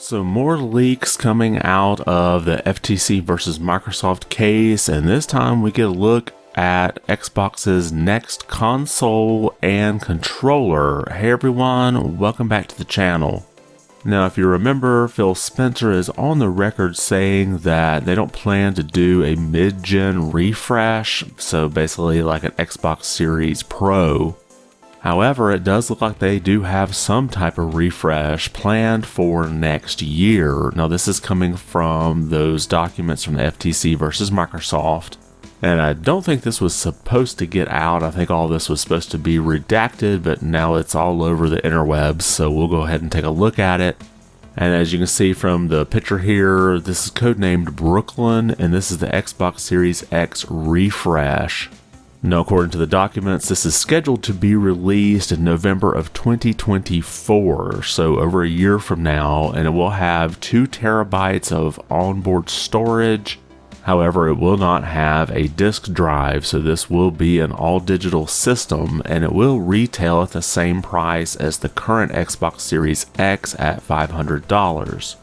So more leaks coming out of the FTC versus Microsoft case, and this time we get a look at Xbox's next console and controller. Hey everyone, welcome back to the channel. Now if you remember, Phil Spencer is on the record saying that they don't plan to do a mid-gen refresh, so basically like an Xbox Series Pro. However, it does look like they do have some type of refresh planned for next year. Now this is coming from those documents from the FTC versus Microsoft. And I don't think this was supposed to get out. I think all this was supposed to be redacted, but now it's all over the interwebs. So we'll go ahead and take a look at it. And as you can see from the picture here, this is codenamed Brooklyn, and this is the Xbox Series X refresh. Now, according to the documents, this is scheduled to be released in November of 2024, so over a year from now, and it will have 2 terabytes of onboard storage. However, it will not have a disk drive, so this will be an all-digital system, and it will retail at the same price as the current Xbox Series X at $500.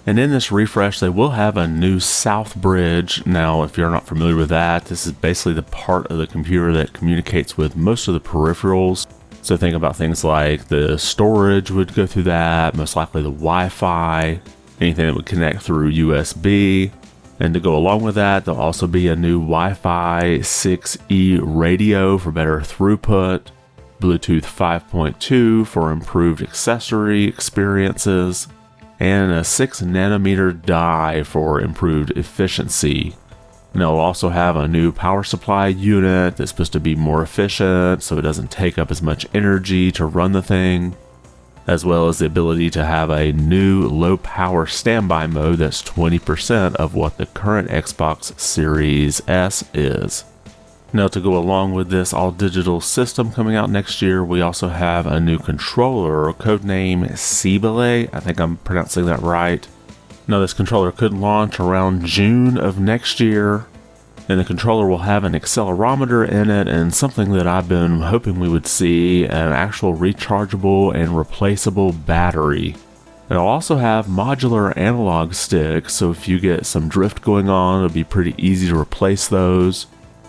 And in this refresh, they will have a new South Bridge. Now, if you're not familiar with that, this is basically the part of the computer that communicates with most of the peripherals. So think about things like the storage would go through that, most likely the Wi-Fi, anything that would connect through USB. And to go along with that, there'll also be a new Wi-Fi 6E radio for better throughput, Bluetooth 5.2 for improved accessory experiences, and a 6nm die for improved efficiency. And it'll also have a new power supply unit that's supposed to be more efficient so it doesn't take up as much energy to run the thing, as well as the ability to have a new low power standby mode that's 20% of what the current Xbox Series S is. Now to go along with this all-digital system coming out next year, we also have a new controller, codename Cibele. I think I'm pronouncing that right. Now this controller could launch around June of next year, and the controller will have an accelerometer in it and something that I've been hoping we would see, an actual rechargeable and replaceable battery. It'll also have modular analog sticks, so if you get some drift going on, it'll be pretty easy to replace those.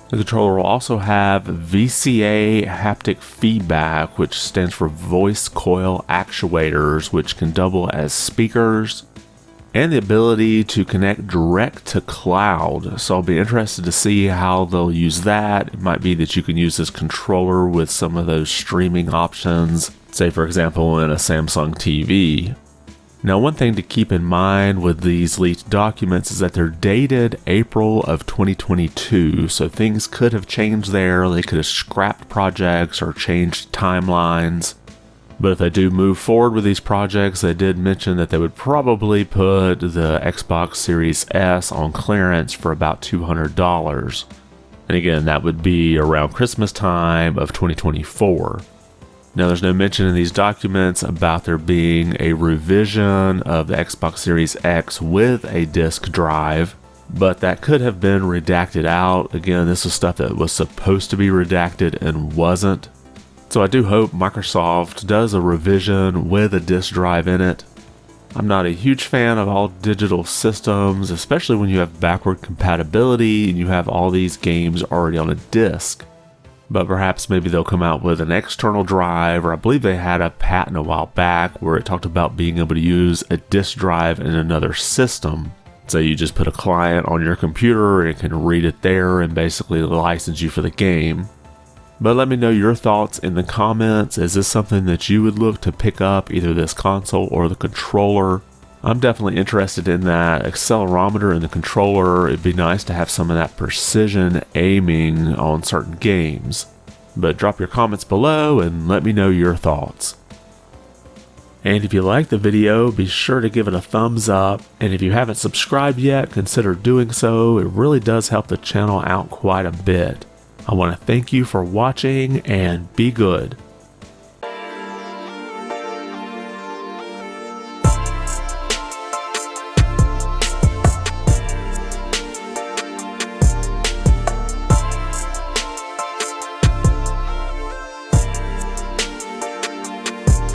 The controller will also have VCA haptic feedback, which stands for voice coil actuators, which can double as speakers, and the ability to connect direct to cloud. So I'll be interested to see how they'll use that. It might be that you can use this controller with some of those streaming options, say for example in a Samsung TV. Now, one thing to keep in mind with these leaked documents is that they're dated April of 2022, so things could have changed there. They could have scrapped projects or changed timelines. But if they do move forward with these projects, they did mention that they would probably put the Xbox Series S on clearance for about $200. And again, that would be around Christmas time of 2024. Now, there's no mention in these documents about there being a revision of the Xbox Series X with a disk drive, but that could have been redacted out. Again, this is stuff that was supposed to be redacted and wasn't. So I do hope Microsoft does a revision with a disk drive in it. I'm not a huge fan of all digital systems, especially when you have backward compatibility and you have all these games already on a disk. But perhaps maybe they'll come out with an external drive, or I believe they had a patent a while back where it talked about being able to use a disk drive in another system. So you just put a client on your computer and it can read it there and basically license you for the game. But let me know your thoughts in the comments. Is this something that you would look to pick up, either this console or the controller? I'm definitely interested in that accelerometer in the controller. It'd be nice to have some of that precision aiming on certain games. But drop your comments below and let me know your thoughts. And if you liked the video, be sure to give it a thumbs up. And if you haven't subscribed yet, consider doing so. It really does help the channel out quite a bit. I want to thank you for watching and be good.